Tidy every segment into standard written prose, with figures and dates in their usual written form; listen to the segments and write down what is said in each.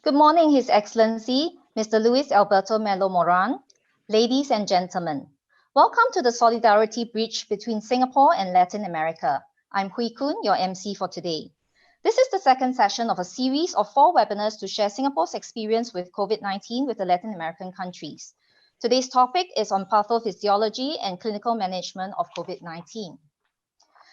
Good morning, His Excellency, Mr. Luis Alberto Melo Moran, ladies and gentlemen. Welcome to the Solidarity Bridge between Singapore and Latin America. I'm Hui Kun, your MC for today. This is the second session of a series of 4 webinars to share Singapore's experience with COVID-19 with the Latin American countries. Today's topic is on pathophysiology and clinical management of COVID-19.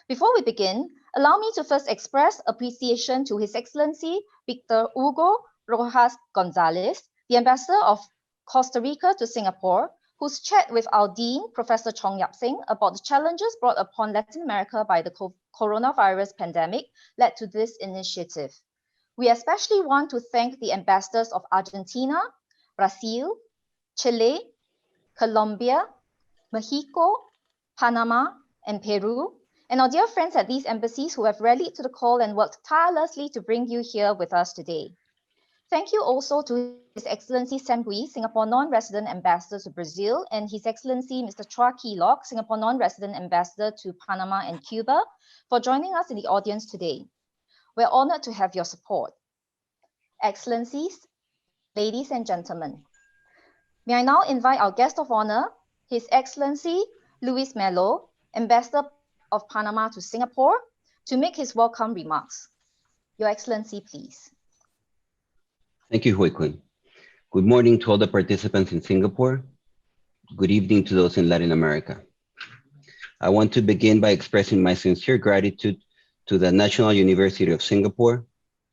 Before we begin, allow me to first express appreciation to His Excellency Victor Hugo Rojas Gonzalez, the Ambassador of Costa Rica to Singapore, who's chat with our Dean, Professor Chong Yap Sing, about the challenges brought upon Latin America by the coronavirus pandemic led to this initiative. We especially want to thank the ambassadors of Argentina, Brazil, Chile, Colombia, Mexico, Panama, and Peru, and our dear friends at these embassies who have rallied to the call and worked tirelessly to bring you here with us today. Thank you also to His Excellency Sam Hui, Singapore non-resident ambassador to Brazil, and His Excellency Mr. Chua Kee Lock, Singapore non-resident ambassador to Panama and Cuba, for joining us in the audience today. We're honored to have your support. Excellencies, ladies and gentlemen, may I now invite our guest of honor, His Excellency Luis Melo, Ambassador of Panama to Singapore, to make his welcome remarks. Your Excellency, please. Thank you, Hui Kun. Good morning to all the participants in Singapore. Good evening to those in Latin America. I want to begin by expressing my sincere gratitude to the National University of Singapore,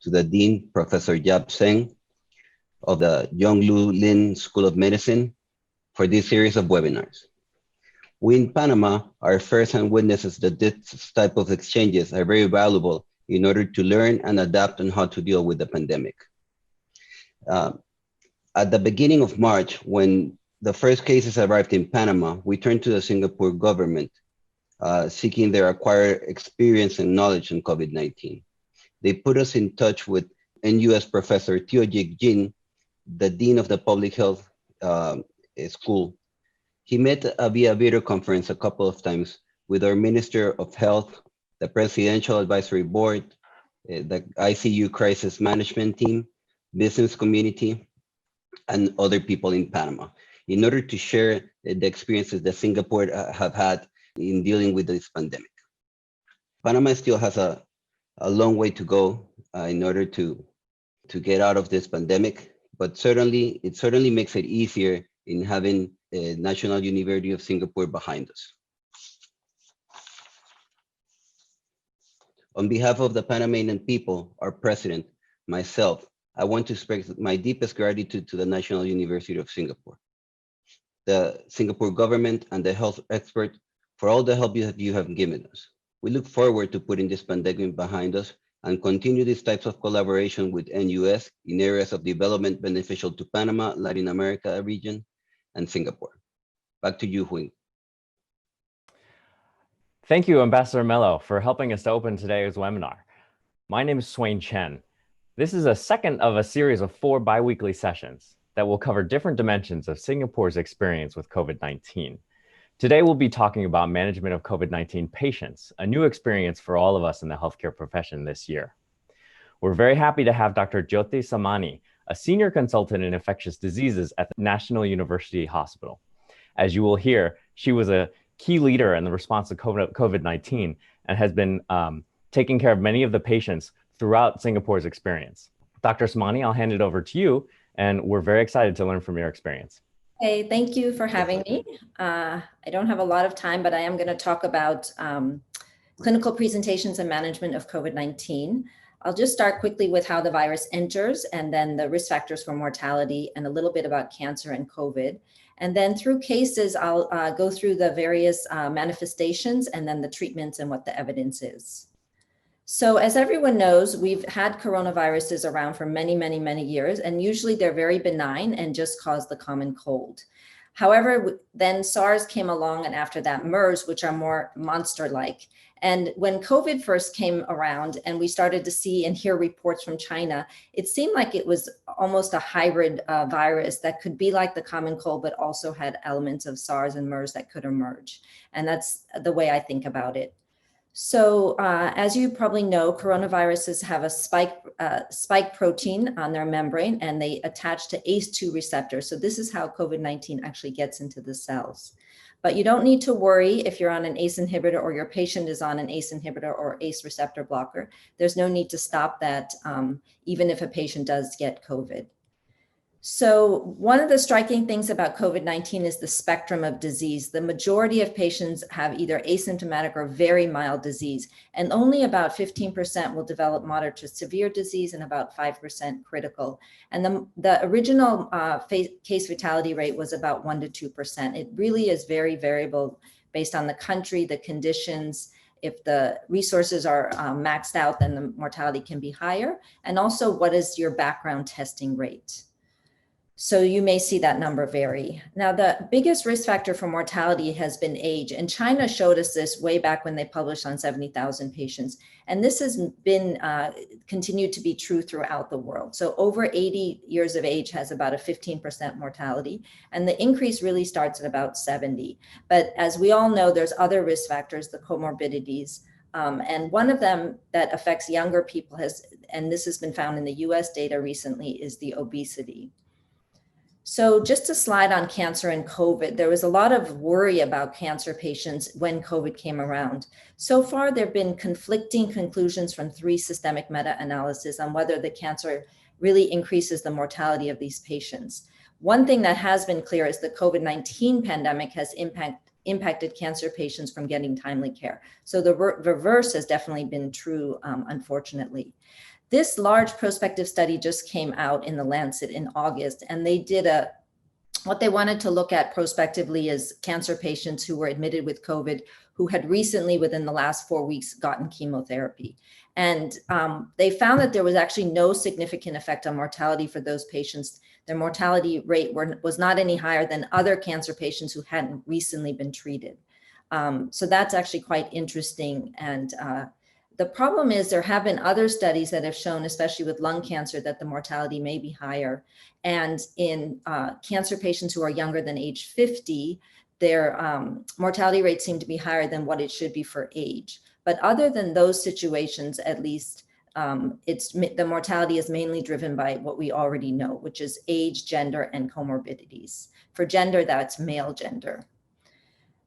to the Dean, Professor Yap Seng of the Yong Lu Lin School of Medicine for this series of webinars. We in Panama are first-hand witnesses that this type of exchanges are very valuable in order to learn and adapt on how to deal with the pandemic. At the beginning of March, when the first cases arrived in Panama, we turned to the Singapore government seeking their acquired experience and knowledge on COVID-19. They put us in touch with NUS Professor Teo Jik Jin, the Dean of the Public Health School. He met via video conference a couple of times with our Minister of Health, the Presidential Advisory Board, the ICU Crisis Management Team, business community, and other people in Panama in order to share the experiences that Singapore have had in dealing with this pandemic. Panama still has a long way to go in order to get out of this pandemic, but it certainly makes it easier in having the National University of Singapore behind us. On behalf of the Panamanian people, our president, myself, I want to express my deepest gratitude to the National University of Singapore, the Singapore government, and the health expert for all the help you have given us. We look forward to putting this pandemic behind us and continue these types of collaboration with NUS in areas of development beneficial to Panama, Latin America region, and Singapore. Back to you, Hui. Thank you, Ambassador Melo, for helping us to open today's webinar. My name is Swain Chen. This is a second of a series of 4 biweekly sessions that will cover different dimensions of Singapore's experience with COVID-19. Today, we'll be talking about management of COVID-19 patients, a new experience for all of us in the healthcare profession this year. We're very happy to have Dr. Jyoti Samani, a senior consultant in infectious diseases at the National University Hospital. As you will hear, she was a key leader in the response to COVID-19 and has been taking care of many of the patients throughout Singapore's experience. Dr. Samani, I'll hand it over to you, and we're very excited to learn from your experience. Hey, thank you for having me. I don't have a lot of time, but I am going to talk about clinical presentations and management of COVID-19. I'll just start quickly with how the virus enters, and then the risk factors for mortality, and a little bit about cancer and COVID. And then through cases, I'll go through the various manifestations and then the treatments and what the evidence is. So as everyone knows, we've had coronaviruses around for many, many, many years, and usually they're very benign and just cause the common cold. However, then SARS came along, and after that MERS, which are more monster-like. And when COVID first came around and we started to see and hear reports from China, it seemed like it was almost a hybrid virus that could be like the common cold, but also had elements of SARS and MERS that could emerge. And that's the way I think about it. So as you probably know, coronaviruses have a spike protein on their membrane, and they attach to ACE2 receptors. So this is how COVID-19 actually gets into the cells. But you don't need to worry if you're on an ACE inhibitor or your patient is on an ACE inhibitor or ACE receptor blocker. There's no need to stop that, even if a patient does get COVID. So one of the striking things about COVID-19 is the spectrum of disease. The majority of patients have either asymptomatic or very mild disease, and only about 15% will develop moderate to severe disease and about 5% critical. And the original case fatality rate was about 1 to 2%. It really is very variable based on the country, the conditions. If the resources are maxed out, then the mortality can be higher. And also, what is your background testing rate? So you may see that number vary. Now, the biggest risk factor for mortality has been age. And China showed us this way back when they published on 70,000 patients. And this has been continued to be true throughout the world. So over 80 years of age has about a 15% mortality. And the increase really starts at about 70. But as we all know, there's other risk factors, the comorbidities. And one of them that affects younger people and this has been found in the US data recently, is the obesity. So just a slide on cancer and COVID. There was a lot of worry about cancer patients when COVID came around. So far, there have been conflicting conclusions from 3 systemic meta-analyses on whether the cancer really increases the mortality of these patients. One thing that has been clear is the COVID-19 pandemic has impacted cancer patients from getting timely care. So the reverse has definitely been true, unfortunately. This large prospective study just came out in the Lancet in August, and they did what they wanted to look at prospectively is cancer patients who were admitted with COVID who had recently, within the last 4 weeks, gotten chemotherapy. And they found that there was actually no significant effect on mortality for those patients. Their mortality rate was not any higher than other cancer patients who hadn't recently been treated. So that's actually quite interesting. And the problem is there have been other studies that have shown, especially with lung cancer, that the mortality may be higher. And in cancer patients who are younger than age 50, their mortality rates seem to be higher than what it should be for age. But other than those situations, at least, the mortality is mainly driven by what we already know, which is age, gender, and comorbidities. For gender, that's male gender.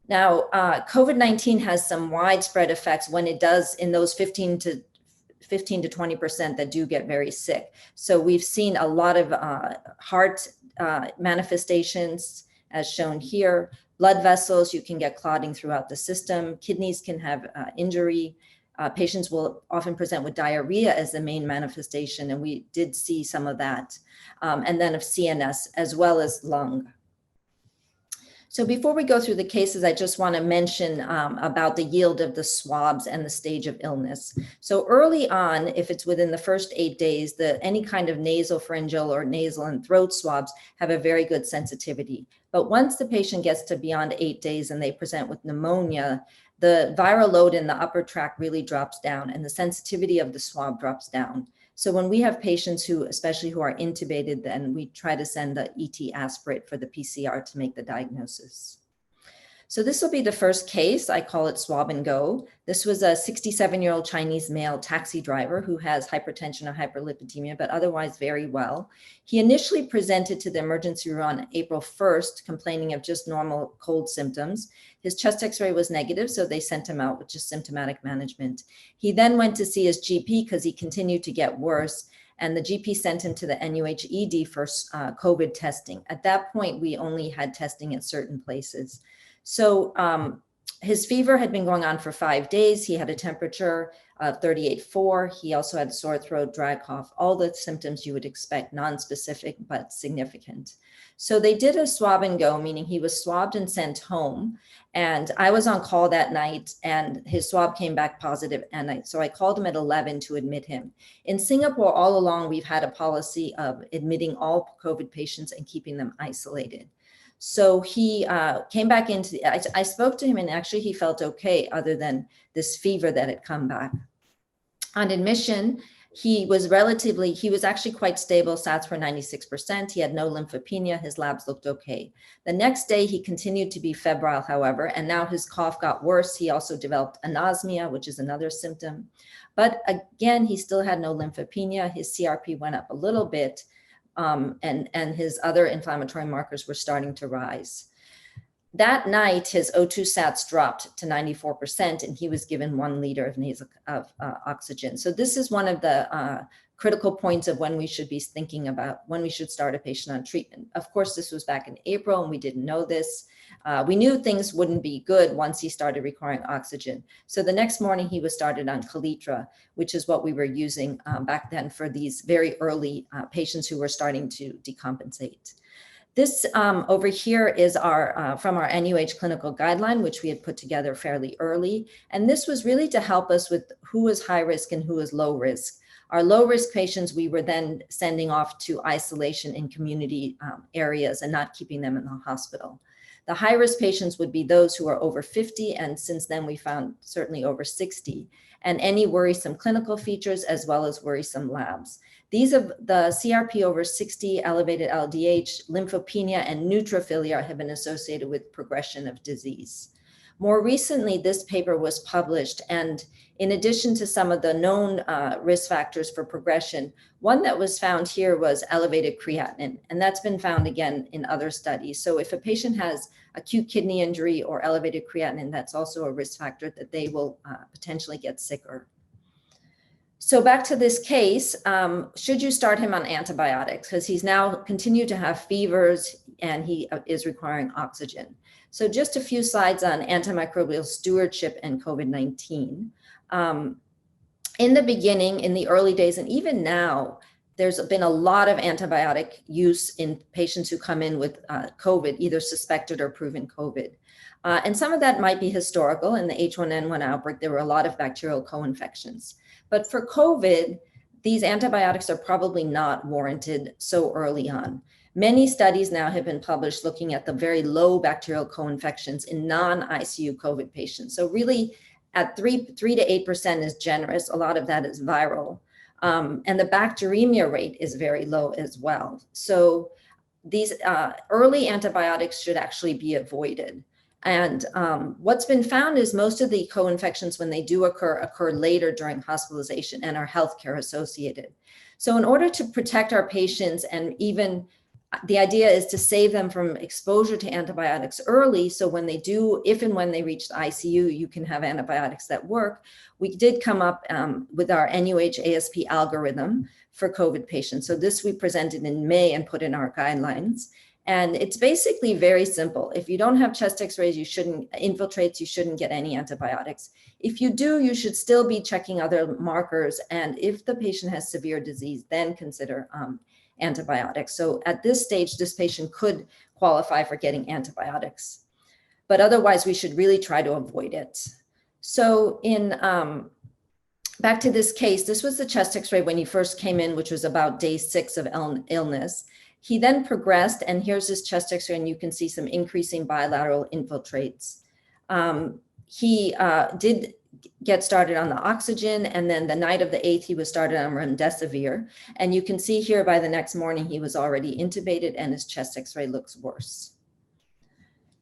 Now, COVID-19 has some widespread effects when it does in those 15 to 20% that do get very sick. So we've seen a lot of heart manifestations, as shown here. Blood vessels, you can get clotting throughout the system. Kidneys can have injury. Patients will often present with diarrhea as the main manifestation, and we did see some of that. And then of CNS, as well as lung. So before we go through the cases, I just want to mention about the yield of the swabs and the stage of illness. So early on, if it's within the first 8 days, any kind of nasopharyngeal or nasal and throat swabs have a very good sensitivity. But once the patient gets to beyond 8 days and they present with pneumonia, the viral load in the upper tract really drops down and the sensitivity of the swab drops down. So when we have patients especially who are intubated, then we try to send the ET aspirate for the PCR to make the diagnosis. So this will be the first case. I call it swab and go. This was a 67-year-old Chinese male taxi driver who has hypertension or hyperlipidemia, but otherwise very well. He initially presented to the emergency room on April 1st, complaining of just normal cold symptoms. His chest x-ray was negative, so they sent him out with just symptomatic management. He then went to see his GP because he continued to get worse, and the GP sent him to the NUH-ED for COVID testing. At that point, we only had testing at certain places. So his fever had been going on for 5 days. He had a temperature of 38.4. He also had sore throat, dry cough, all the symptoms you would expect, non-specific but significant. So they did a swab and go, meaning he was swabbed and sent home. And I was on call that night and his swab came back positive. And so I called him at 11 to admit him. In Singapore, all along, we've had a policy of admitting all COVID patients and keeping them isolated. So he came back I spoke to him and actually he felt okay other than this fever that had come back. On admission, He was actually quite stable, SATs were 96%. He had no lymphopenia, his labs looked okay. The next day he continued to be febrile, however, and now his cough got worse. He also developed anosmia, which is another symptom. But again, he still had no lymphopenia. His CRP went up a little bit, and his other inflammatory markers were starting to rise. That night, his O2 SATs dropped to 94%, and he was given 1 liter of oxygen. So this is one of the critical points of when we should be thinking about when we should start a patient on treatment. Of course, this was back in April, and we didn't know this. We knew things wouldn't be good once he started requiring oxygen. So the next morning, he was started on Kaletra, which is what we were using back then for these very early patients who were starting to decompensate. This over here is our from our NUH clinical guideline, which we had put together fairly early. And this was really to help us with who was high risk and who was low risk. Our low risk patients, we were then sending off to isolation in community areas and not keeping them in the hospital. The high risk patients would be those who are over 50, and since then we found certainly over 60, and any worrisome clinical features as well as worrisome labs. These are the CRP over 60, elevated LDH, lymphopenia, and neutrophilia have been associated with progression of disease. More recently, this paper was published, and in addition to some of the known risk factors for progression, one that was found here was elevated creatinine, and that's been found again in other studies. So if a patient has acute kidney injury or elevated creatinine, that's also a risk factor that they will potentially get sicker. So back to this case, should you start him on antibiotics? Because he's now continued to have fevers and he is requiring oxygen. So just a few slides on antimicrobial stewardship and COVID-19. In the beginning, in the early days, and even now, there's been a lot of antibiotic use in patients who come in with COVID, either suspected or proven COVID. And some of that might be historical. In the H1N1 outbreak, there were a lot of bacterial co-infections. But for COVID, these antibiotics are probably not warranted so early on. Many studies now have been published looking at the very low bacterial co-infections in non-ICU COVID patients. So really at 3 to 8% is generous. A lot of that is viral. And the bacteremia rate is very low as well. So these early antibiotics should actually be avoided. And what's been found is most of the co-infections, when they do occur later during hospitalization and are healthcare associated. So in order to protect our patients, and even the idea is to save them from exposure to antibiotics early, so when they do, if and when they reach the ICU, you can have antibiotics that work. We did come up with our NUH ASP algorithm for COVID patients. So this we presented in May and put in our guidelines. And it's basically very simple. If you don't have chest x-rays, infiltrates, you shouldn't get any antibiotics. If you do, you should still be checking other markers. And if the patient has severe disease, then consider antibiotics. So at this stage, this patient could qualify for getting antibiotics. But otherwise, we should really try to avoid it. So back to this case, this was the chest x-ray when he first came in, which was about day 6 of illness. He then progressed, and here's his chest x-ray, and you can see some increasing bilateral infiltrates. He did get started on the oxygen, and then the night of the 8th, he was started on remdesivir. And you can see here by the next morning, he was already intubated and his chest x-ray looks worse.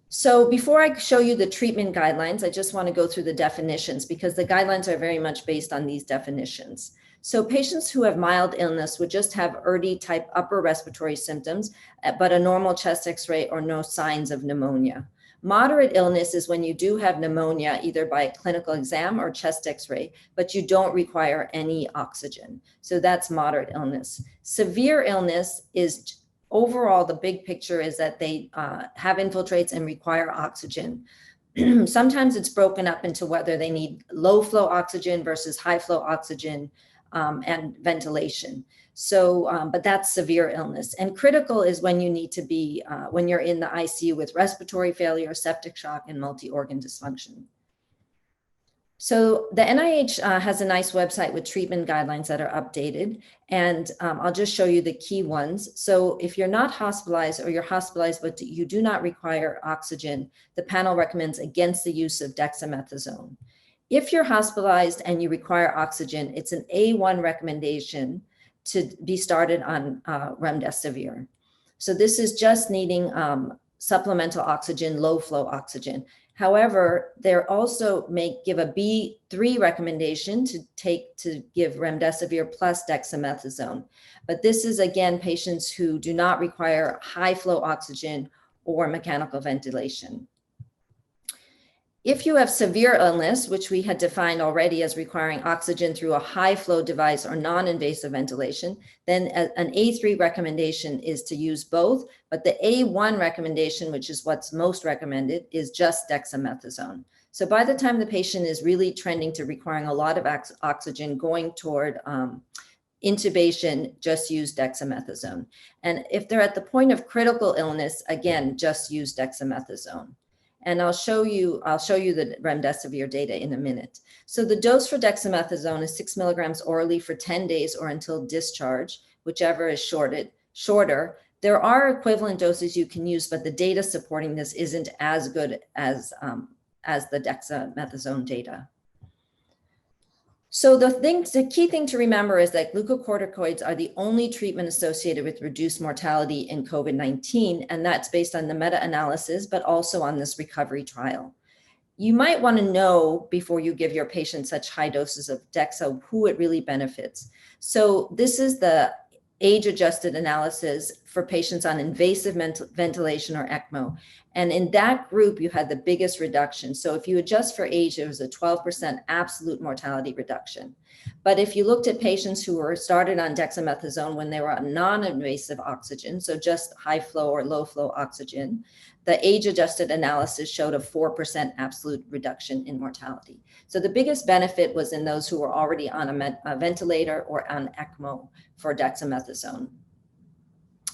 So before I show you the treatment guidelines, I just want to go through the definitions because the guidelines are very much based on these definitions. So patients who have mild illness would just have ERDI type upper respiratory symptoms, but a normal chest x-ray or no signs of pneumonia. Moderate illness is when you do have pneumonia, either by a clinical exam or chest x-ray, but you don't require any oxygen. So that's moderate illness. Severe illness is overall, the big picture is that they have infiltrates and require oxygen. Sometimes it's broken up into whether they need low flow oxygen versus high flow oxygen and ventilation. So, but that's severe illness. And critical is when you need to be, when you're in the ICU with respiratory failure, septic shock, and multi-organ dysfunction. So the NIH has a nice website with treatment guidelines that are updated. And I'll just show you the key ones. So if you're not hospitalized or you're hospitalized, but you do not require oxygen, the panel recommends against the use of dexamethasone. If you're hospitalized and you require oxygen, it's an A1 recommendation to be started on remdesivir. So this is just needing supplemental oxygen, low flow oxygen. However, they also may give a B3 recommendation to give remdesivir plus dexamethasone. But this is, again, patients who do not require high flow oxygen or mechanical ventilation. If you have severe illness, which we had defined already as requiring oxygen through a high flow device or non-invasive ventilation, then an A3 recommendation is to use both, but the A1 recommendation, which is what's most recommended, is just dexamethasone. So by the time the patient is really trending to requiring a lot of oxygen, going toward intubation, just use dexamethasone. And if they're at the point of critical illness, again, just use dexamethasone. And I'll show you the remdesivir data in a minute. So the dose for dexamethasone is 6 milligrams orally for 10 days or until discharge, whichever is shorter. There are equivalent doses you can use, but the data supporting this isn't as good as the dexamethasone data. So the key thing to remember is that glucocorticoids are the only treatment associated with reduced mortality in COVID-19, and that's based on the meta-analysis, but also on this recovery trial. You might want to know before you give your patient such high doses of Dexa who it really benefits. So this is the age-adjusted analysis for patients on invasive ventilation or ECMO. And in that group, you had the biggest reduction. So if you adjust for age, there was a 12% absolute mortality reduction. But if you looked at patients who were started on dexamethasone when they were on non-invasive oxygen, so just high flow or low flow oxygen, the age-adjusted analysis showed a 4% absolute reduction in mortality. So the biggest benefit was in those who were already on a ventilator or on ECMO for dexamethasone.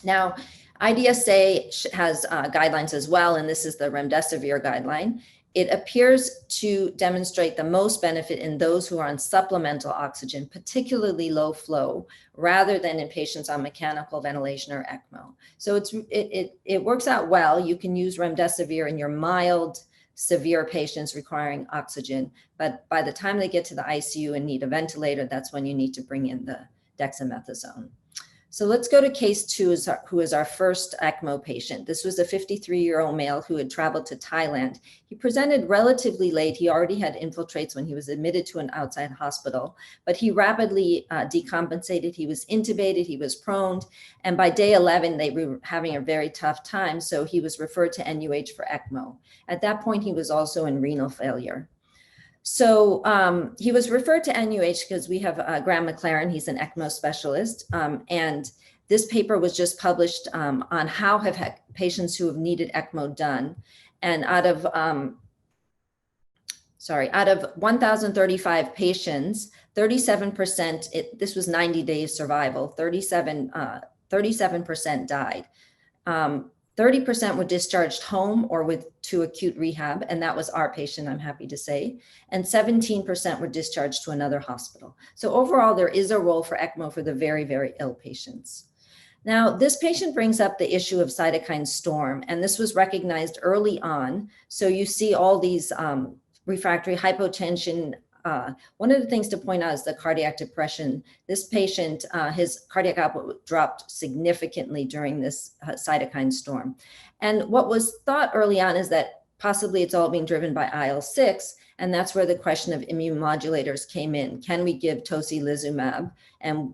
Now, IDSA has guidelines as well, and this is the remdesivir guideline. It appears to demonstrate the most benefit in those who are on supplemental oxygen, particularly low flow, rather than in patients on mechanical ventilation or ECMO. So it works out well. You can use remdesivir in your mild, severe patients requiring oxygen, but by the time they get to the ICU and need a ventilator, that's when you need to bring in the dexamethasone. So let's go to case 2, who is our first ECMO patient. This was a 53-year-old male who had traveled to Thailand. He presented relatively late. He already had infiltrates when he was admitted to an outside hospital, but he rapidly decompensated. He was intubated, he was prone, and by day 11, they were having a very tough time, so he was referred to NUH for ECMO. At that point, he was also in renal failure. So he was referred to NUH because we have Graham McLaren, he's an ECMO specialist. And this paper was just published on how have patients who have needed ECMO done. And out of 1,035 patients, 37%, this was 90 days survival, 37% died. 30% were discharged home or to acute rehab, and that was our patient, I'm happy to say, and 17% were discharged to another hospital. So overall, there is a role for ECMO for the very, very ill patients. Now, this patient brings up the issue of cytokine storm, and this was recognized early on. So you see all these refractory hypotension. One of the things to point out is the cardiac depression. This patient, his cardiac output dropped significantly during this cytokine storm. And what was thought early on is that possibly it's all being driven by IL-6, and that's where the question of immune modulators came in. Can we give tocilizumab and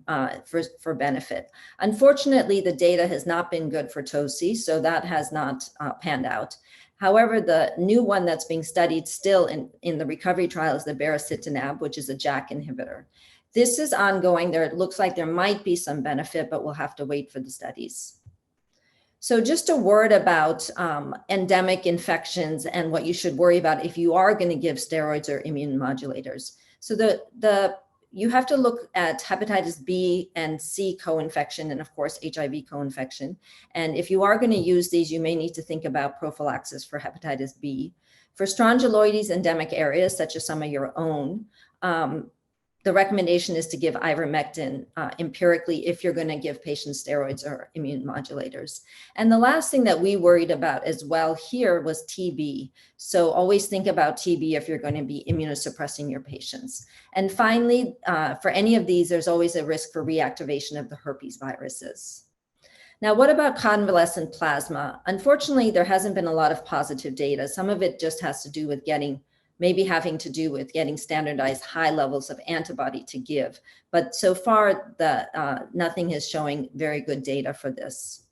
for benefit? Unfortunately, the data has not been good for toci, so that has not panned out. However, the new one that's being studied still in the recovery trial is the baricitinib, which is a JAK inhibitor. This is ongoing. It looks like there might be some benefit, but we'll have to wait for the studies. So just a word about endemic infections and what you should worry about if you are going to give steroids or immune modulators. So you have to look at hepatitis B and C co-infection and of course HIV co-infection. And if you are going to use these, you may need to think about prophylaxis for hepatitis B. For strongyloides endemic areas, such as some of your own, the recommendation is to give ivermectin empirically if you're going to give patients steroids or immune modulators. And the last thing that we worried about as well here was TB. So always think about TB if you're going to be immunosuppressing your patients. And finally, for any of these, there's always a risk for reactivation of the herpes viruses. Now, what about convalescent plasma? Unfortunately, there hasn't been a lot of positive data. Some of it just has to do with maybe having to do with getting standardized high levels of antibody to give. But so far, nothing is showing very good data for this.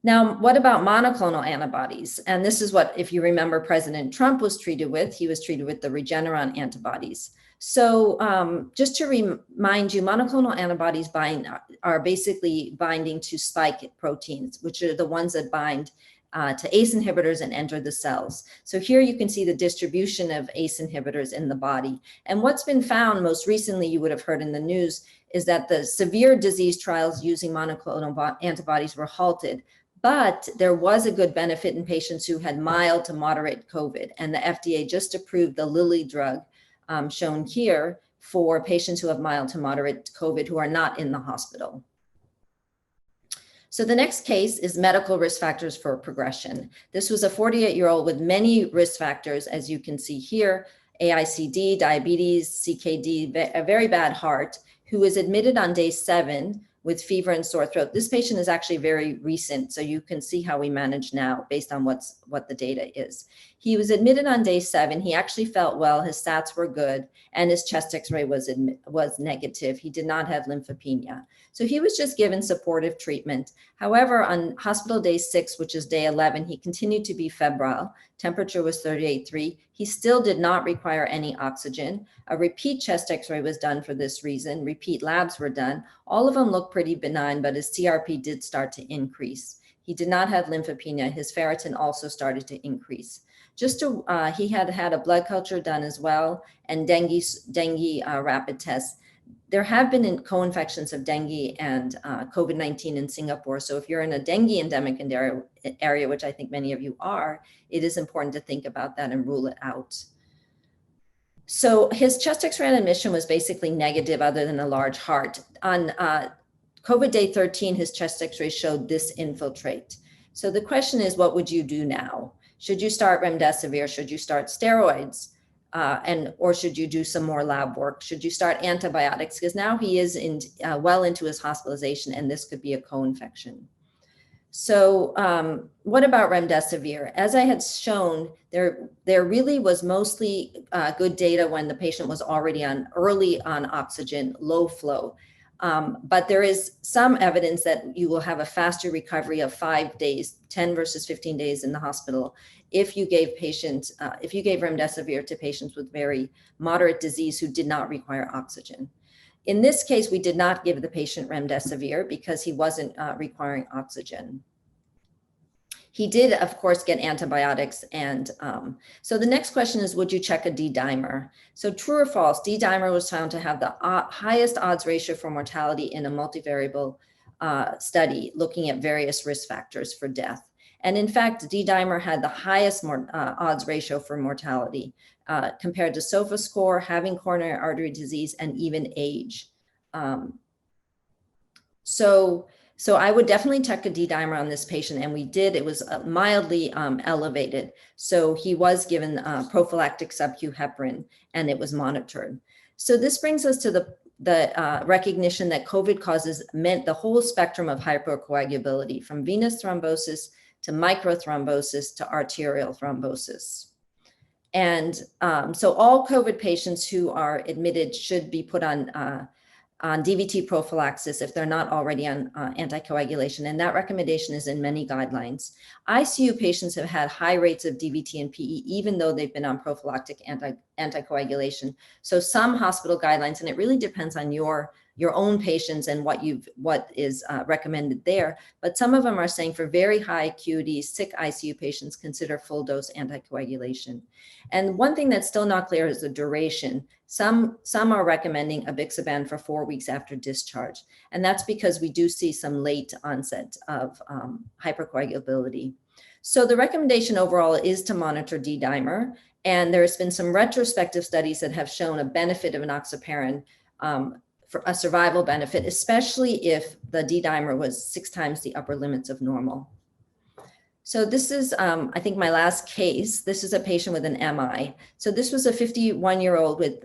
Now, what about monoclonal antibodies? And this is what, if you remember, President Trump was treated with. He was treated with the Regeneron antibodies. So just to remind you, monoclonal antibodies are basically binding to spike proteins, which are the ones that bind to ACE inhibitors and enter the cells. So here you can see the distribution of ACE inhibitors in the body. And what's been found most recently, you would have heard in the news, is that the severe disease trials using monoclonal antibodies were halted. But there was a good benefit in patients who had mild to moderate COVID. And the FDA just approved the Lilly drug shown here for patients who have mild to moderate COVID who are not in the hospital. So the next case is medical risk factors for progression. This was a 48-year-old with many risk factors, as you can see here, AICD, diabetes, CKD, a very bad heart, who was admitted on day 7 with fever and sore throat. This patient is actually very recent, so you can see how we manage now based on what the data is. He was admitted on day 7. He actually felt well, his stats were good, and his chest x-ray was negative. He did not have lymphopenia. So he was just given supportive treatment. However, on hospital day 6, which is day 11, he continued to be febrile. Temperature was 38.3. He still did not require any oxygen. A repeat chest x-ray was done for this reason. Repeat labs were done. All of them looked pretty benign, but his CRP did start to increase. He did not have lymphopenia. His ferritin also started to increase. He had had a blood culture done as well, and dengue rapid tests. There have been co-infections of dengue and COVID-19 in Singapore. So if you're in a dengue endemic area, which I think many of you are, it is important to think about that and rule it out. So his chest x-ray admission was basically negative other than a large heart. On COVID day 13, his chest x-ray showed this infiltrate. So the question is, what would you do now? Should you start remdesivir? Should you start steroids? Or should you do some more lab work? Should you start antibiotics? Because now he is well into his hospitalization, and this could be a co-infection. So what about remdesivir? As I had shown, there really was mostly good data when the patient was already early on oxygen, low flow. But there is some evidence that you will have a faster recovery of 5 days, 10 versus 15 days in the hospital, if you gave remdesivir to patients with very moderate disease who did not require oxygen. In this case, we did not give the patient remdesivir because he wasn't requiring oxygen. He did, of course, get antibiotics. And so the next question is, would you check a D-dimer? So true or false, D-dimer was found to have the highest odds ratio for mortality in a multivariable study looking at various risk factors for death. And in fact, D-dimer had the highest odds ratio for mortality compared to SOFA score, having coronary artery disease, and even age. So I would definitely check a D-dimer on this patient, and we did. It was mildly elevated. So he was given prophylactic subQ heparin, and it was monitored. So this brings us to the recognition that COVID meant the whole spectrum of hypercoagulability, from venous thrombosis to microthrombosis to arterial thrombosis. And so all COVID patients who are admitted should be put on DVT prophylaxis if they're not already on anticoagulation. And that recommendation is in many guidelines. ICU patients have had high rates of DVT and PE, even though they've been on prophylactic anticoagulation. So some hospital guidelines, and it really depends on your own patients and what is recommended there. But some of them are saying for very high acuity, sick ICU patients, consider full dose anticoagulation. And one thing that's still not clear is the duration. Some are recommending apixaban for 4 weeks after discharge. And that's because we do see some late onset of hypercoagulability. So the recommendation overall is to monitor D-dimer. And there's been some retrospective studies that have shown a benefit of enoxaparin for a survival benefit, especially if the D-dimer was 6 times the upper limits of normal. So this is, I think, my last case. This is a patient with an MI. So this was a 51-year-old with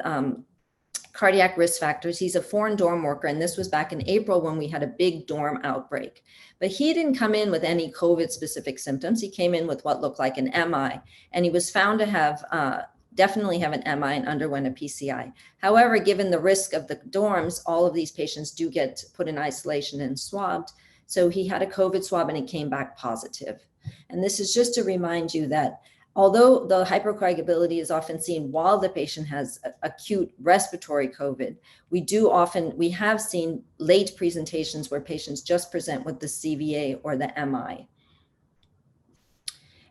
cardiac risk factors. He's a foreign dorm worker, and this was back in April when we had a big dorm outbreak. But he didn't come in with any COVID-specific symptoms. He came in with what looked like an MI, and he was found to have definitely have an MI and underwent a PCI. However, given the risk of the dorms, all of these patients do get put in isolation and swabbed. So he had a COVID swab and it came back positive. And this is just to remind you that although the hypercoagulability is often seen while the patient has acute respiratory COVID, we have seen late presentations where patients just present with the CVA or the MI.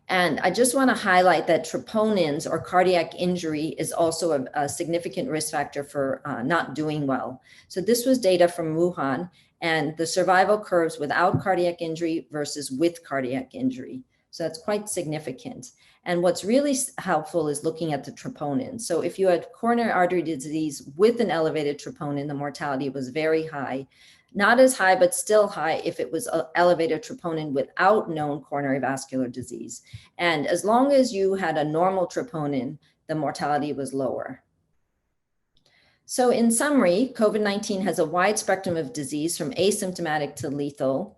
And I just want to highlight that troponins or cardiac injury is also a significant risk factor for not doing well. So this was data from Wuhan and the survival curves without cardiac injury versus with cardiac injury. So that's quite significant. And what's really helpful is looking at the troponin. So if you had coronary artery disease with an elevated troponin, the mortality was very high. Not as high, but still high if it was elevated troponin without known coronary vascular disease. And as long as you had a normal troponin, the mortality was lower. So in summary, COVID-19 has a wide spectrum of disease from asymptomatic to lethal.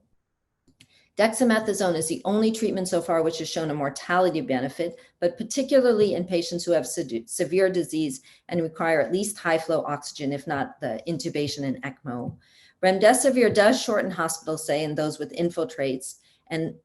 Dexamethasone is the only treatment so far which has shown a mortality benefit, but particularly in patients who have severe disease and require at least high flow oxygen, if not the intubation and ECMO. Remdesivir does shorten hospital stay in those with infiltrates and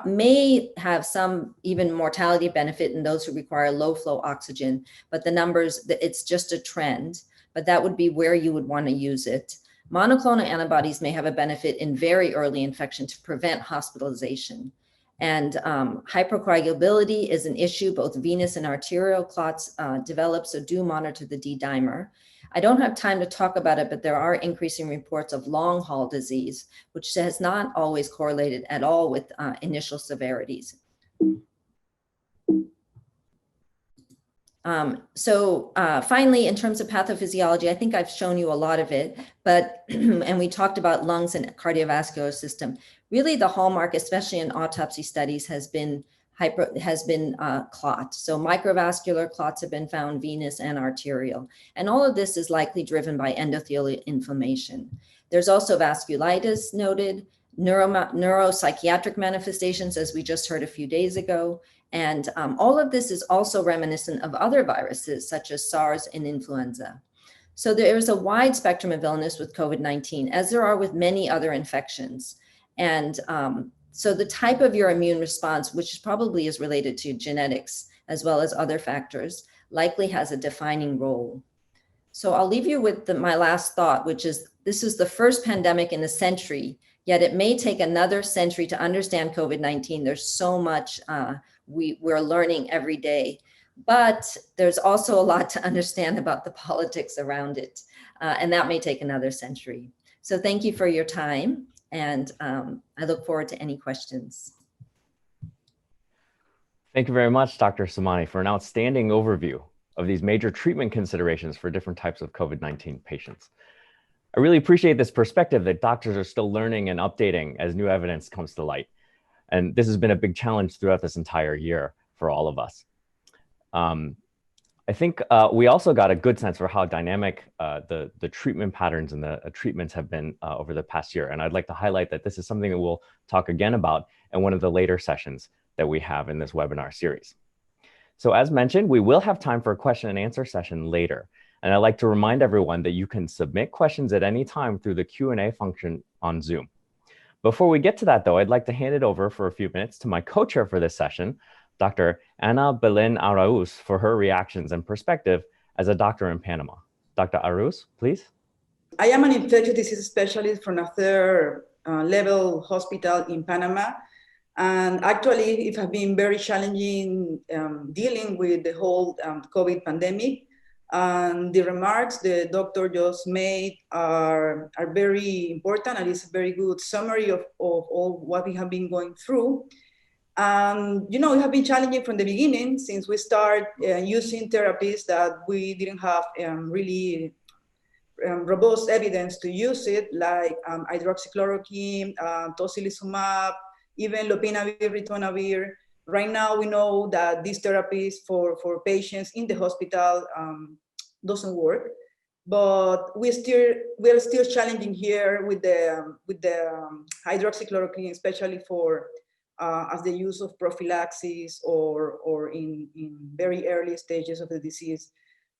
may have some even mortality benefit in those who require low flow oxygen, but the numbers, it's just a trend, but that would be where you would want to use it. Monoclonal antibodies may have a benefit in very early infection to prevent hospitalization. And hypercoagulability is an issue, both venous and arterial clots develop, so do monitor the D-dimer. I don't have time to talk about it, but there are increasing reports of long haul disease, which has not always correlated at all with initial severities. Finally, in terms of pathophysiology, I think I've shown you a lot of it, but, and we talked about lungs and cardiovascular system. Really the hallmark, especially in autopsy studies, has been clot. So microvascular clots have been found, venous and arterial. And all of this is likely driven by endothelial inflammation. There's also vasculitis noted, neuropsychiatric manifestations, as we just heard a few days ago. And all of this is also reminiscent of other viruses, such as SARS and influenza. So there is a wide spectrum of illness with COVID-19, as there are with many other infections. And so the type of your immune response, which probably is related to genetics, as well as other factors, likely has a defining role. So I'll leave you with my last thought, which is this is the first pandemic in a century, yet it may take another century to understand COVID-19. There's so much we're learning every day, but there's also a lot to understand about the politics around it. And that may take another century. So thank you for your time. And I look forward to any questions. Thank you very much, Dr. Samani, for an outstanding overview of these major treatment considerations for different types of COVID-19 patients. I really appreciate this perspective that doctors are still learning and updating as new evidence comes to light. And this has been a big challenge throughout this entire year for all of us. I think we also got a good sense for how dynamic the treatment patterns and the treatments have been over the past year. And I'd like to highlight that this is something that we'll talk again about in one of the later sessions that we have in this webinar series. So as mentioned, we will have time for a question and answer session later. And I'd like to remind everyone that you can submit questions at any time through the Q&A function on Zoom. Before we get to that though, I'd like to hand it over for a few minutes to my co-chair for this session, Dr. Ana Belén Araúz, for her reactions and perspective as a doctor in Panama. Dr. Araúz, please. I am an infectious disease specialist from a third level hospital in Panama. And actually, it has been very challenging dealing with the whole COVID pandemic. And the remarks the doctor just made are very important, and it's a very good summary of all what we have been going through. You know, it has been challenging from the beginning since we start using therapies that we didn't have really robust evidence to use it, like hydroxychloroquine, tocilizumab, even lopinavir, ritonavir. Right now, we know that these therapies for patients in the hospital doesn't work, but we're still challenging here with the hydroxychloroquine, especially for as the use of prophylaxis or in very early stages of the disease.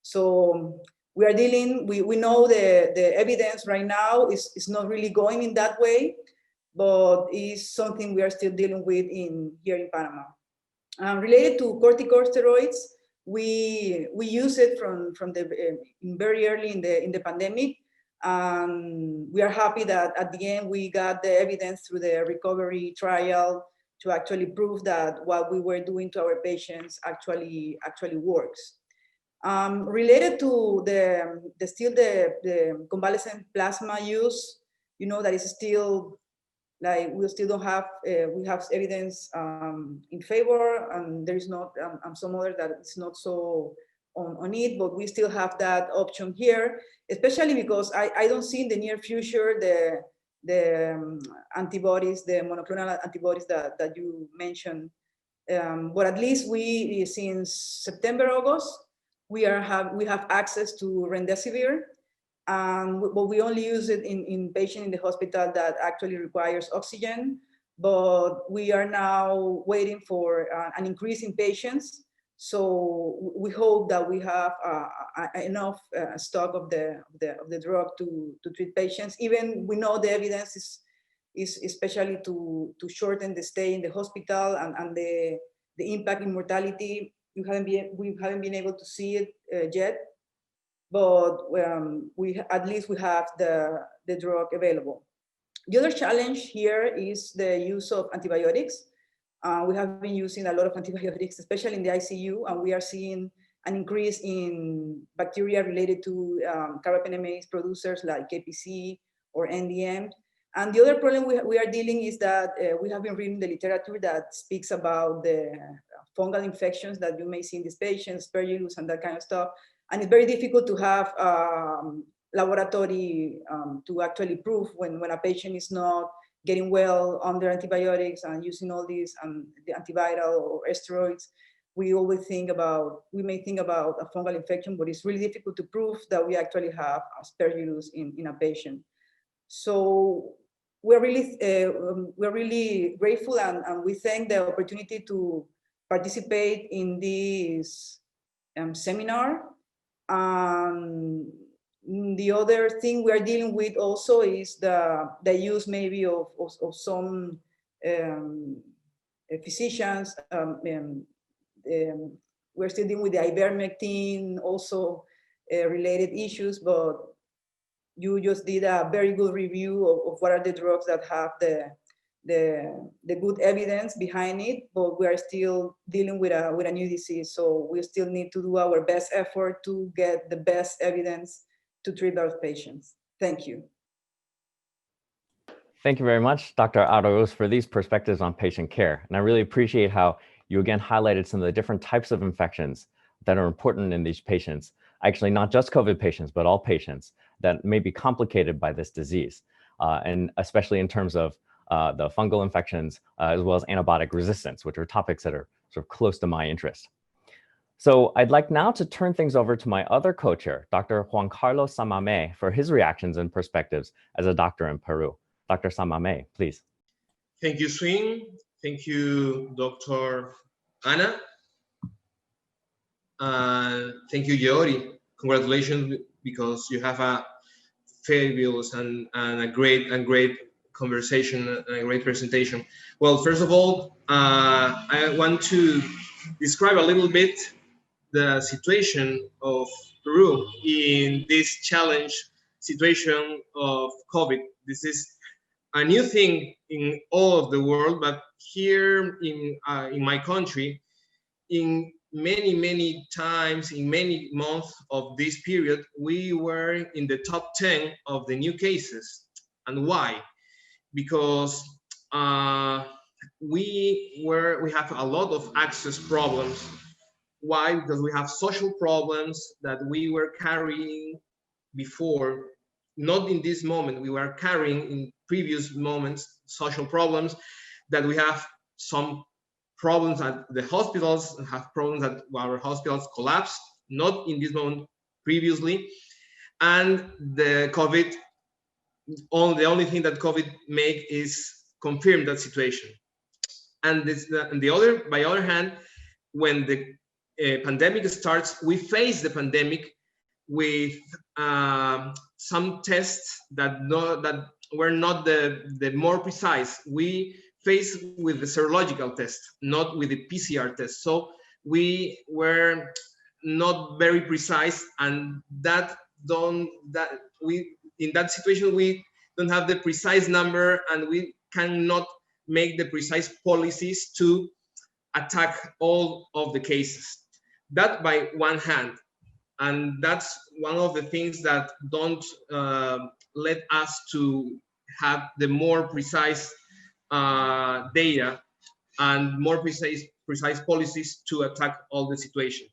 So we are dealing, we know the evidence right now is not really going in that way, but is something we are still dealing with here in Panama. Related to corticosteroids, we use it from the very early in the pandemic. We are happy that at the end we got the evidence through the recovery trial to actually prove that what we were doing to our patients actually works. Related to the convalescent plasma use, you know, that is still, like, we still don't have, we have evidence in favor, and there is not some other that it's not so on it, but we still have that option here, especially because I don't see in the near future the antibodies, the monoclonal antibodies that you mentioned. But at least we, since September, August, we have access to remdesivir, but we only use it in patients in the hospital that actually requires oxygen. But we are now waiting for an increase in patients. So we hope that we have enough stock of the drug to treat patients. Even we know the evidence is especially to shorten the stay in the hospital and the impact in mortality. We haven't been able to see it yet, but at least we have the drug available. The other challenge here is the use of antibiotics. We have been using a lot of antibiotics, especially in the ICU, and we are seeing an increase in bacteria related to carbapenemase producers like KPC or NDM. And the other problem we are dealing is that we have been reading the literature that speaks about the fungal infections that you may see in these patients, aspergillus and that kind of stuff. And it's very difficult to have laboratory to actually prove when a patient is not getting well under antibiotics and using all these the antiviral or steroids. We may think about a fungal infection, but it's really difficult to prove that we actually have aspergillus in a patient. So we're really grateful, and we thank the opportunity to participate in this seminar. The other thing we are dealing with also is the use maybe of some physicians. We're still dealing with the ivermectin, also related issues, but you just did a very good review of what are the drugs that have the good evidence behind it, but we are still dealing with a new disease. So we still need to do our best effort to get the best evidence to treat those patients. Thank you. Thank you very much, Dr. Arauz, for these perspectives on patient care. And I really appreciate how you again highlighted some of the different types of infections that are important in these patients. Actually, not just COVID patients, but all patients that may be complicated by this disease. And especially in terms of the fungal infections, as well as antibiotic resistance, which are topics that are sort of close to my interest. So I'd like now to turn things over to my other co-chair, Dr. Juan Carlos Samame, for his reactions and perspectives as a doctor in Peru. Dr. Samame, please. Thank you, Swing. Thank you, Dr. Ana. Thank you, Yeori. Congratulations, because you have a fabulous and a great conversation and a great presentation. Well, first of all, I want to describe a little bit the situation of Peru in this challenge situation of COVID. This is a new thing in all of the world, but here in my country, in many times, in many months of this period, we were in the top 10 of the new cases. And why? Because we have a lot of access problems. Why? Because we have social problems that we were carrying before, not in this moment. We were carrying in previous moments social problems, that we have some problems at the hospitals, have problems that our hospitals collapsed, not in this moment, previously. And the COVID, the only thing that COVID make is confirm that situation. And by other hand, when the pandemic starts, we face the pandemic with some tests that were not the more precise. We faced with the serological test, not with the PCR test. So we were not very precise, and in that situation we don't have the precise number, and we cannot make the precise policies to attack all of the cases. That by one hand, and that's one of the things that don't let us to have the more precise data and more precise policies to attack all the situation.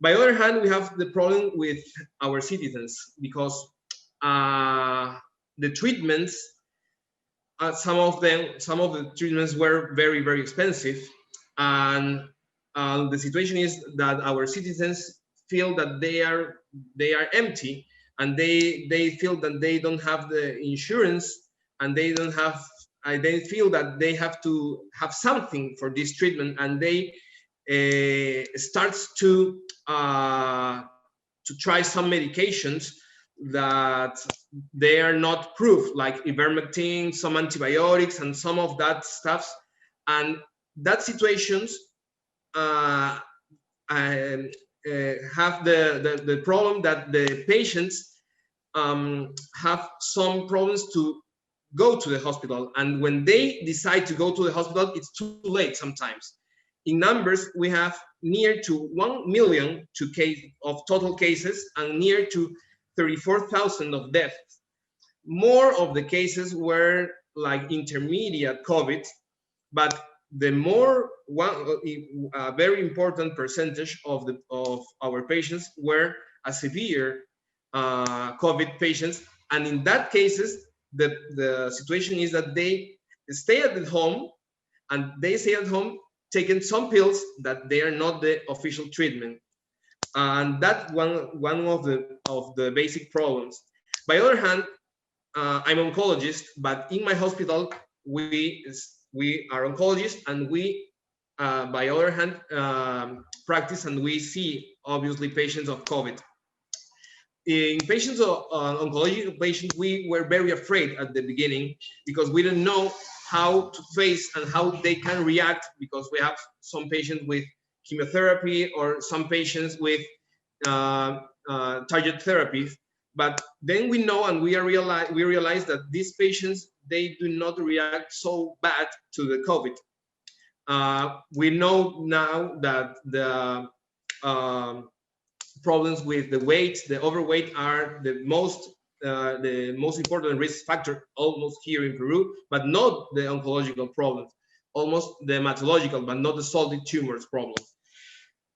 By the other hand, we have the problem with our citizens, because the treatments, some of the treatments were very, very expensive, and the situation is that our citizens feel that they are empty, and they feel that they don't have the insurance, and they feel that they have to have something for this treatment, and they starts to try some medications that they are not proof, like ivermectin, some antibiotics, and some of that stuff. And that situations have the problem that the patients have some problems to go to the hospital, and when they decide to go to the hospital, it's too late sometimes. In numbers, we have near to 1 million of total cases, and near to 34,000 of deaths. More of the cases were like intermediate COVID, but the very important percentage of our patients were a severe COVID patients. And in that cases, the situation is that they stay at home, and they stay at home taking some pills that they are not the official treatment. And that's one of the basic problems. By the other hand, I'm an oncologist, but in my hospital, we are oncologists, and we, by the other hand, practice, and we see, obviously, patients of COVID. In patients of oncological patients, we were very afraid at the beginning, because we didn't know how to face and how they can react, because we have some patients with chemotherapy, or some patients with target therapies. But then we know, and we realize that these patients, they do not react so bad to the COVID. We know now that the problems with the weight, the overweight, are the most important risk factor almost here in Peru, but not the oncological problems, almost the hematological, but not the solid tumors problem.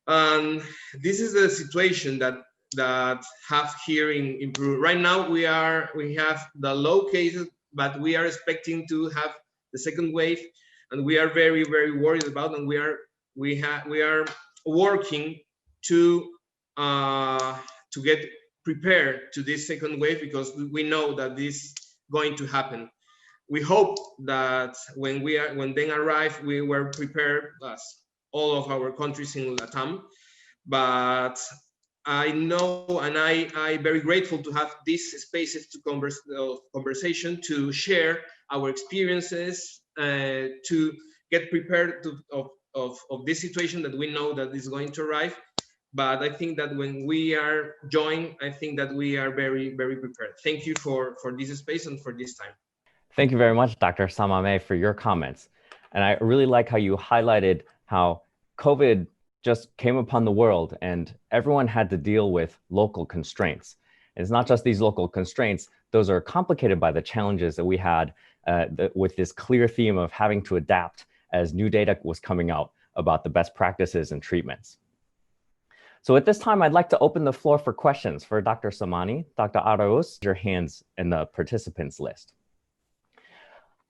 And this is the situation that have here in Peru. Right now, we have the low cases, but we are expecting to have the second wave, and we are very, very worried about, and we are working to get prepared to this second wave, because we know that this is going to happen. We hope that when they arrive, we were prepared, as all of our countries in Latam. But I know, and I very grateful to have these spaces to conversation, to share our experiences, to get prepared of this situation that we know that is going to arrive. But I think that when we are joined, I think that we are very, very prepared. Thank you for this space and for this time. Thank you very much, Dr. Samame, for your comments. And I really like how you highlighted how COVID just came upon the world, and everyone had to deal with local constraints. And it's not just these local constraints, those are complicated by the challenges that we had with this clear theme of having to adapt as new data was coming out about the best practices and treatments. So at this time, I'd like to open the floor for questions for Dr. Samani. Dr. Arauz, your hands in the participants list.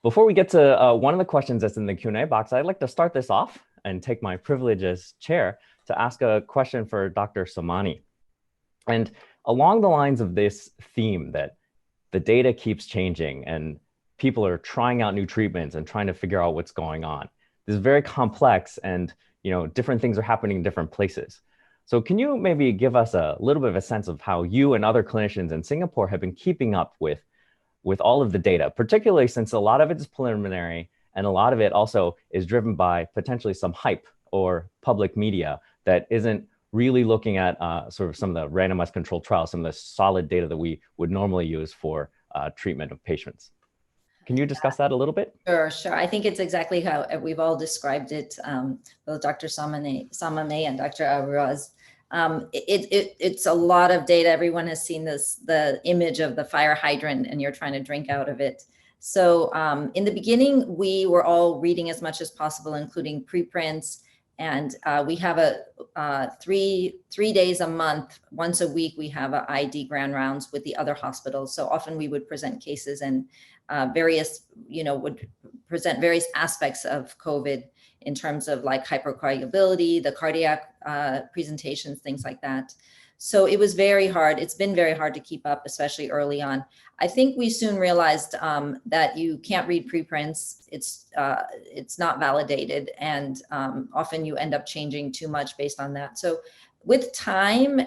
Before we get to one of the questions that's in the Q&A box, I'd like to start this off and take my privilege as chair to ask a question for Dr. Samani. And along the lines of this theme that the data keeps changing and people are trying out new treatments and trying to figure out what's going on. This is very complex and different things are happening in different places. So can you maybe give us a little bit of a sense of how you and other clinicians in Singapore have been keeping up with all of the data, particularly since a lot of it is preliminary and a lot of it also is driven by potentially some hype or public media that isn't really looking at sort of some of the randomized controlled trials, some of the solid data that we would normally use for treatment of patients. Can you discuss that a little bit? Sure. I think it's exactly how we've all described it, both Dr. Samame and Dr. Arauz. It's a lot of data. Everyone has seen the image of the fire hydrant and you're trying to drink out of it. So in the beginning, we were all reading as much as possible, including preprints. And we have three days a month, once a week, we have a ID grand rounds with the other hospitals. So often we would present cases and would present various aspects of COVID in terms of like hypercoagulability, the cardiac presentations, things like that. So it was very hard. It's been very hard to keep up, especially early on. I think we soon realized that you can't read preprints. It's not validated, and often you end up changing too much based on that. So with time,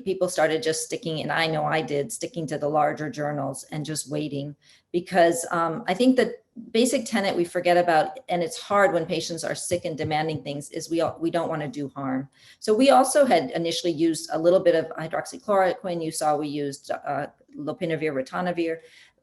people started just sticking, and I know I did, sticking to the larger journals and just waiting, because I think the basic tenet we forget about, and it's hard when patients are sick and demanding things, is we don't want to do harm. So we also had initially used a little bit of hydroxychloroquine. You saw we used lopinavir, ritonavir,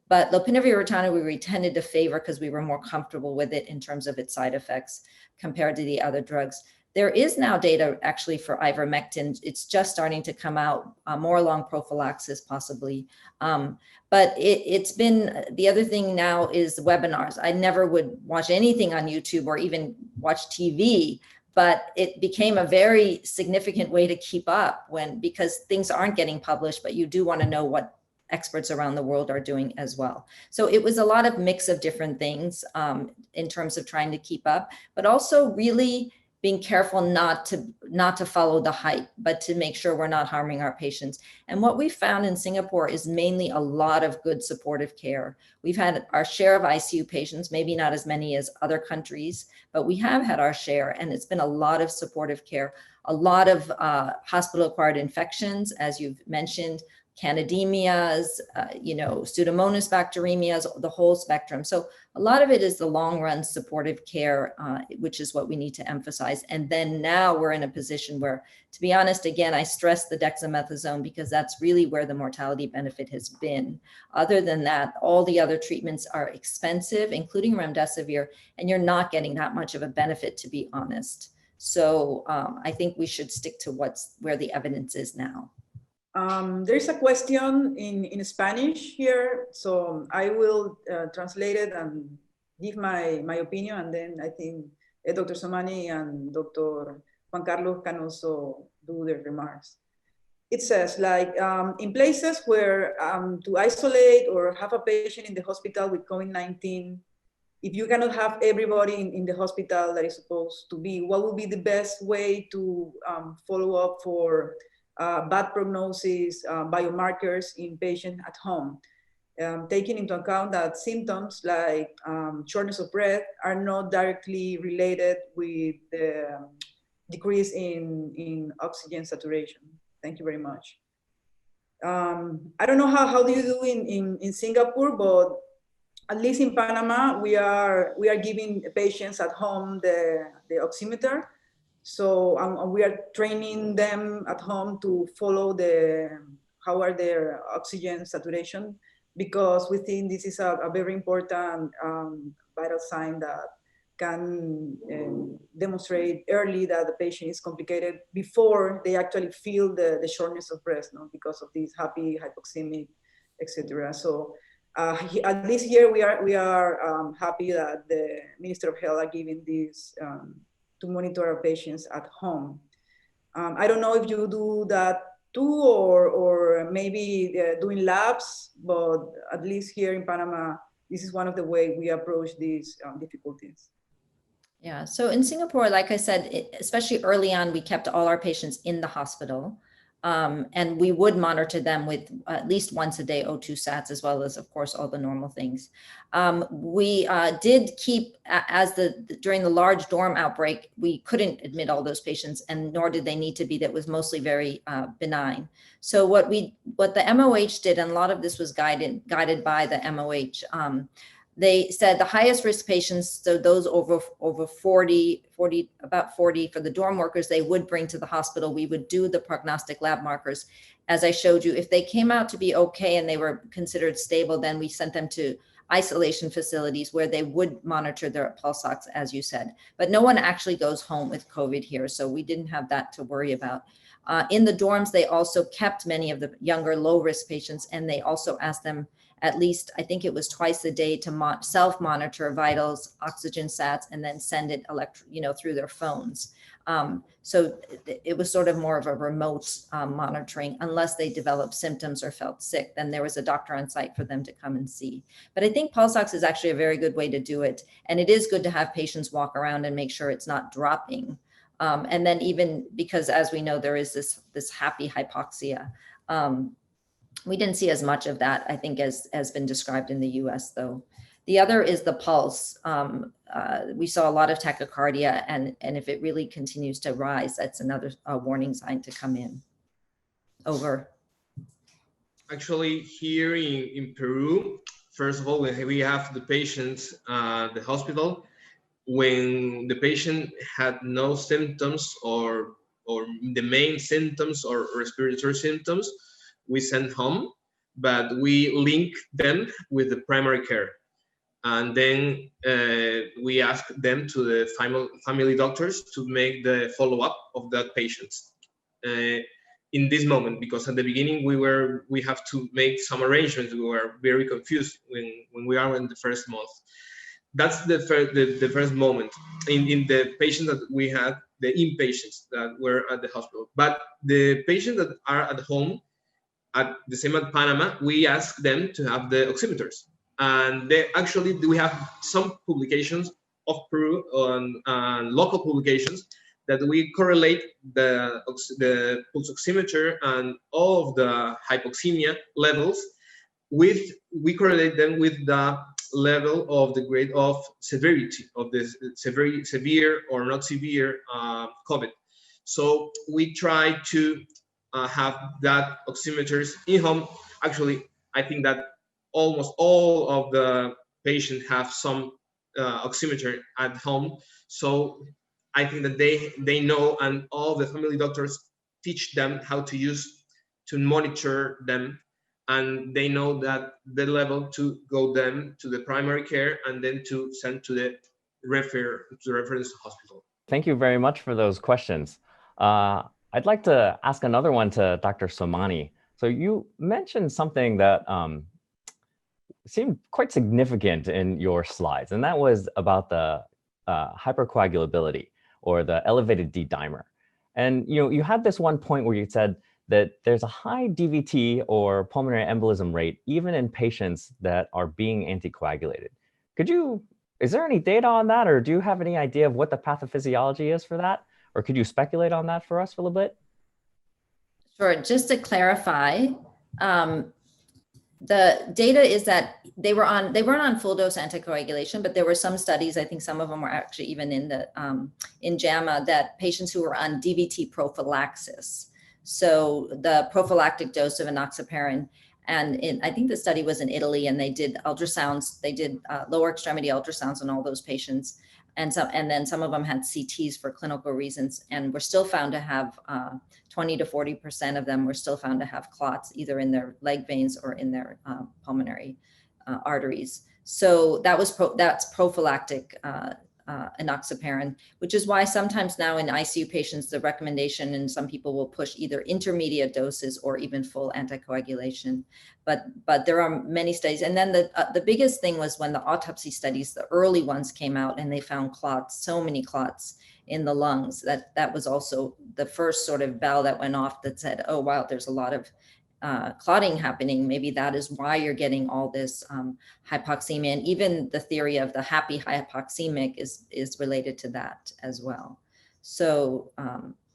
but lopinavir, ritonavir we tended to favor because we were more comfortable with it in terms of its side effects compared to the other drugs. There is now data actually for ivermectin. It's just starting to come out, more along prophylaxis possibly. But it's been, the other thing now is webinars. I never would watch anything on YouTube or even watch TV, but it became a very significant way to keep up because things aren't getting published, but you do want to know what experts around the world are doing as well. So it was a lot of mix of different things in terms of trying to keep up, but also really being careful not to follow the hype, but to make sure we're not harming our patients. And what we found in Singapore is mainly a lot of good supportive care. We've had our share of ICU patients, maybe not as many as other countries, but we have had our share, and it's been a lot of supportive care, a lot of hospital-acquired infections, as you've mentioned, candidemias, Pseudomonas bacteremias, the whole spectrum. So a lot of it is the long run supportive care, which is what we need to emphasize. And then now we're in a position where, to be honest, again, I stress the dexamethasone because that's really where the mortality benefit has been. Other than that, all the other treatments are expensive, including remdesivir, and you're not getting that much of a benefit, to be honest. So I think we should stick to where the evidence is now. There's a question in Spanish here, so I will translate it and give my opinion, and then I think Dr. Samani and Dr. Juan Carlos can also do their remarks. It says, like, in places where to isolate or have a patient in the hospital with COVID-19, if you cannot have everybody in the hospital that is supposed to be, what would be the best way to follow up for bad prognosis, biomarkers in patients at home, taking into account that symptoms like shortness of breath are not directly related with the decrease in oxygen saturation. Thank you very much. I don't know how do you do in Singapore, but at least in Panama, we are giving patients at home the oximeter. So we are training them at home to follow how are their oxygen saturation, because we think this is a very important vital sign that can demonstrate early that the patient is complicated before they actually feel the shortness of breath, because of this happy hypoxemic, etc. So at least here we are happy that the Minister of Health are giving this to monitor our patients at home. I don't know if you do that too, or maybe doing labs, but at least here in Panama, this is one of the ways we approach these difficulties. Yeah, so in Singapore, like I said, especially early on, we kept all our patients in the hospital. And we would monitor them with at least once a day O2 sats, as well as, of course, all the normal things. We did keep, during the large dorm outbreak, we couldn't admit all those patients, and nor did they need to be. That was mostly very benign. So what the MOH did, and a lot of this was guided by the MOH, they said the highest risk patients, so those over 40, about 40 for the dorm workers, they would bring to the hospital. We would do the prognostic lab markers. As I showed you, if they came out to be okay and they were considered stable, then we sent them to isolation facilities where they would monitor their pulse ox, as you said. But no one actually goes home with COVID here, so we didn't have that to worry about. In the dorms, they also kept many of the younger low-risk patients, and they also asked them at least, I think it was twice a day, to self-monitor vitals, oxygen sats, and then send it through their phones. So it was sort of more of a remote monitoring. Unless they developed symptoms or felt sick, then there was a doctor on site for them to come and see. But I think pulse ox is actually a very good way to do it. And it is good to have patients walk around and make sure it's not dropping. And then even because, as we know, there is this happy hypoxia. We didn't see as much of that, I think, as has been described in the US, though. The other is the pulse. We saw a lot of tachycardia, and if it really continues to rise, that's another warning sign to come in. Over. Actually, here in Peru, first of all, we have the patients at the hospital. When the patient had no symptoms or the main symptoms or respiratory symptoms, we send home, but we link them with the primary care. And then we ask them to the family doctors to make the follow-up of that patient in this moment, because at the beginning we have to make some arrangements. We were very confused when we are in the first month. That's the first moment in the patients that we had, the inpatients that were at the hospital. But the patients that are at home, at the same at Panama, we ask them to have the oximeters. And we have some publications of Peru on local publications that we correlate the pulse oximeter and all of the hypoxemia levels we correlate them with the level of the grade of severity of this severe or not severe COVID. So we try to have that oximeters in home. Actually, I think that almost all of the patients have some oximeter at home. So I think that they know, and all the family doctors teach them how to monitor them, and they know that the level to go them to the primary care and then to send to the reference hospital. Thank you very much for those questions. I'd like to ask another one to Dr. Somani. So you mentioned something that seemed quite significant in your slides, and that was about the hypercoagulability, or the elevated D-dimer. And you had this one point where you said that there's a high DVT or pulmonary embolism rate even in patients that are being anticoagulated. Is there any data on that, or do you have any idea of what the pathophysiology is for that? Or could you speculate on that for us for a little bit? Sure, just to clarify, the data is that they weren't on full dose anticoagulation, but there were some studies, I think some of them were actually even in JAMA, that patients who were on DVT prophylaxis, so the prophylactic dose of enoxaparin, and I think the study was in Italy, and they did ultrasounds, they did lower extremity ultrasounds on all those patients, and then some of them had CTs for clinical reasons, and were still found to have 20 to 40% of them were still found to have clots, either in their leg veins or in their pulmonary arteries. So that's prophylactic enoxaparin, which is why sometimes now in ICU patients, the recommendation, and some people will push either intermediate doses or even full anticoagulation. But there are many studies. And then the biggest thing was when the autopsy studies, the early ones came out, and they found clots, so many clots in the lungs. That was also the first sort of bell that went off that said, oh, wow, there's a lot of clotting happening. Maybe that is why you're getting all this hypoxemia. And even the theory of the happy hypoxemic is related to that as well. So,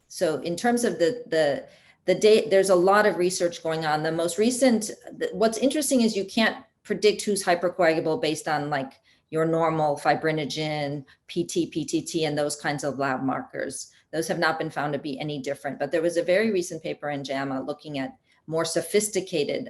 so in terms of the data, there's a lot of research going on. The most recent, what's interesting is you can't predict who's hypercoagulable based on like your normal fibrinogen, PT, PTT, and those kinds of lab markers. Those have not been found to be any different. But there was a very recent paper in JAMA looking at more sophisticated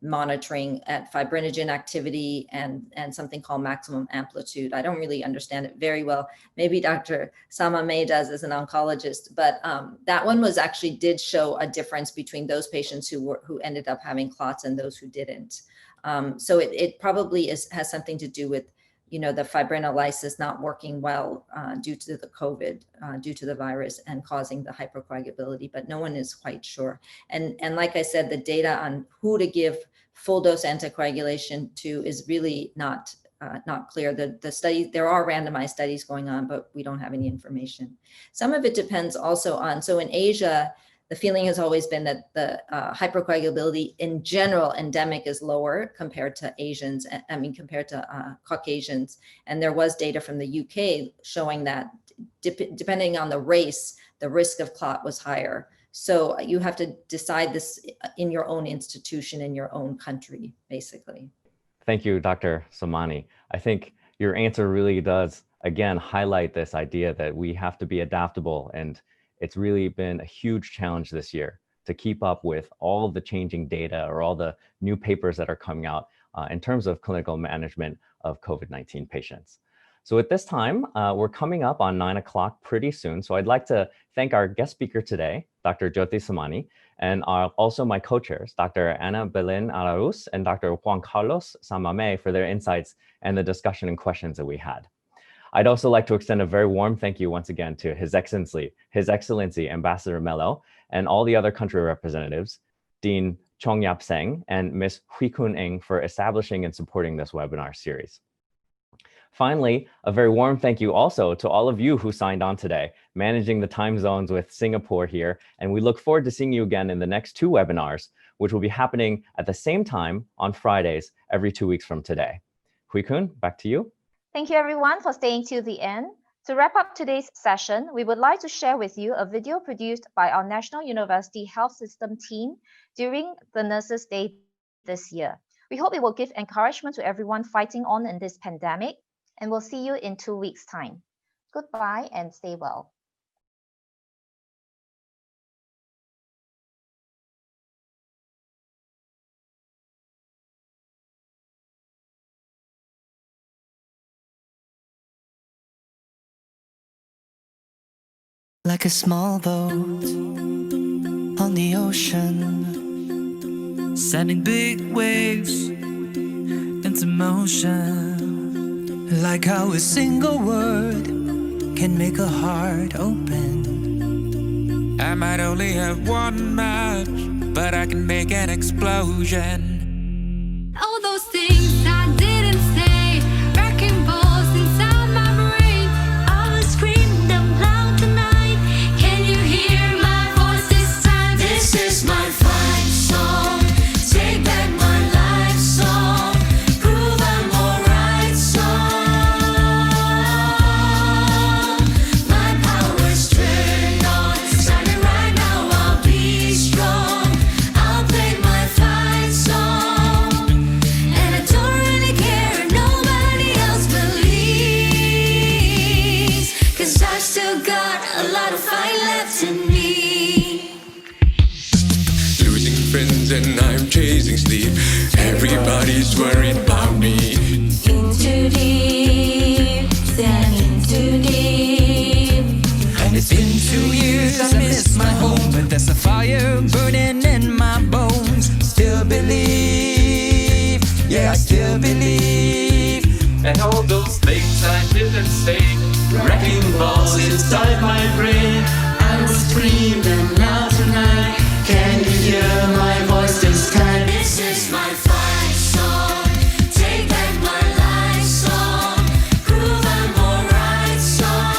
monitoring at fibrinogen activity and something called maximum amplitude. I don't really understand it very well. Maybe Dr. Samame does as an oncologist, but that one was actually did show a difference between those patients who ended up having clots and those who didn't. So it probably has something to do with, you know, the fibrinolysis not working well due to the COVID, due to the virus and causing the hypercoagulability, but no one is quite sure. And like I said, the data on who to give full dose anticoagulation to is really not clear. The study, there are randomized studies going on, but we don't have any information. Some of it depends also on, so in Asia, the feeling has always been that the hypercoagulability in general endemic is lower compared to Asians, compared to Caucasians. And there was data from the UK showing that depending on the race, the risk of clot was higher. So you have to decide this in your own institution, in your own country, basically. Thank you, Dr. Samani. I think your answer really does, again, highlight this idea that we have to be adaptable, and it's really been a huge challenge this year to keep up with all of the changing data or all the new papers that are coming out in terms of clinical management of COVID-19 patients. So at this time, we're coming up on 9 o'clock pretty soon. So I'd like to thank our guest speaker today, Dr. Jyoti Samani, and also my co-chairs, Dr. Ana Belén Araúz and Dr. Juan Carlos Samame, for their insights and the discussion and questions that we had. I'd also like to extend a very warm thank you once again to His Excellency Ambassador Mello and all the other country representatives, Dean Chong Yap Seng and Ms. Hui Kun Eng, for establishing and supporting this webinar series. Finally, a very warm thank you also to all of you who signed on today, managing the time zones with Singapore here, and we look forward to seeing you again in the next 2 webinars, which will be happening at the same time on Fridays every 2 weeks from today. Hui Kun, back to you. Thank you everyone for staying till the end. To wrap up today's session, we would like to share with you a video produced by our National University Health System team during the Nurses Day this year. We hope it will give encouragement to everyone fighting on in this pandemic, and we'll see you in 2 weeks' time. Goodbye and stay well. Like a small boat on the ocean, sending big waves into motion. Like how a single word can make a heart open. I might only have one match, but I can make an explosion. All those things I didn't say, wrecking balls inside my brain. I will scream them loud tonight. Can you hear my voice this time? This is my fight song. Take back my life song. Prove I'm alright song. My power's turned on. Starting right now, I'll be strong. I'll play my fight song. And I don't really care if nobody else believes. 'Cause I've still got a lot of fight left in me. Losing friends and I'm chasing sleep. Everybody's worried about me. In too deep, then in too deep. And it's been 2 years, I miss my home, but there's a fire burning in my bones. Still believe, yeah, I still believe. And all those things I didn't say, wrecking balls inside my brain. I will scream them loud tonight. Can you hear my voice this time? This is my fight song. Take back my life song. Prove I'm alright song.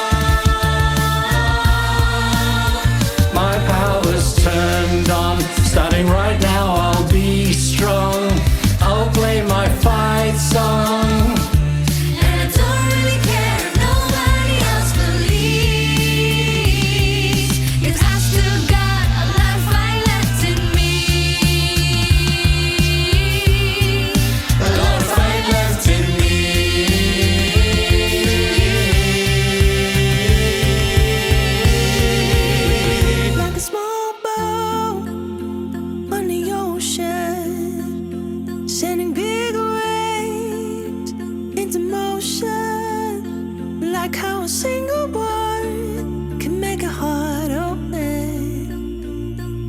Like how a single word can make a heart open.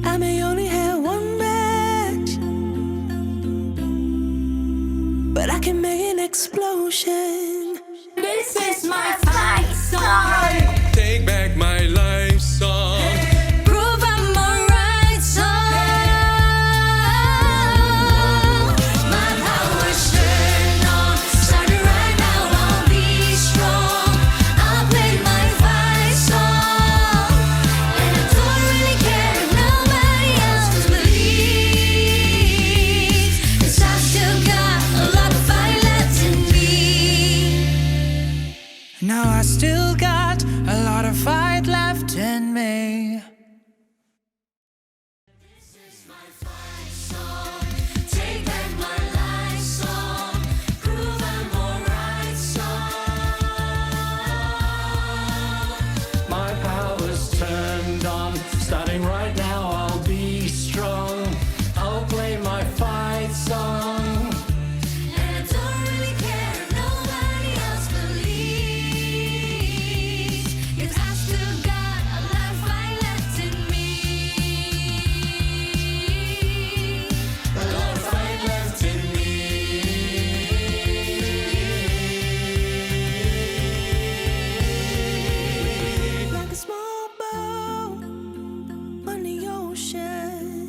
I may only have one match, but I can make an explosion. This is my fight song. Take back my life song. Prove I'm alright song. My power's turned on. Starting right now, I'll be strong. I'll play my fight song. And I don't really care if nobody else believes. 'Cause I've still got a lot of fight left in me. Now I still got a lot of fight left in me. This is my fight song. Take back my life song. Prove I'm alright song. My power's turned on. Starting right now, I'll be strong. I'll play my fight song. And I don't really care if nobody else believes. 'Cause I still got a lot of fight left in me. A lot of fight left in me. Like a small boat on the ocean,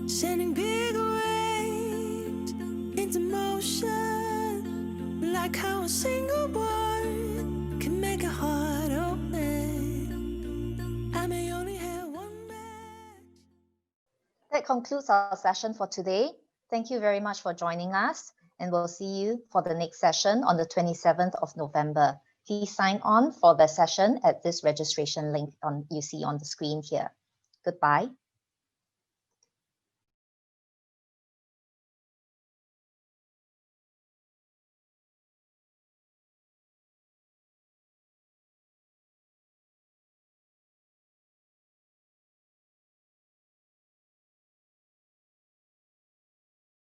sending big waves into motion. Like how a single word can make a heart open. I may only have one match. That concludes our session for today. Thank you very much for joining us, and we'll see you for the next session on the 27th of November. Please sign on for the session at this registration link you see on the screen here. Goodbye.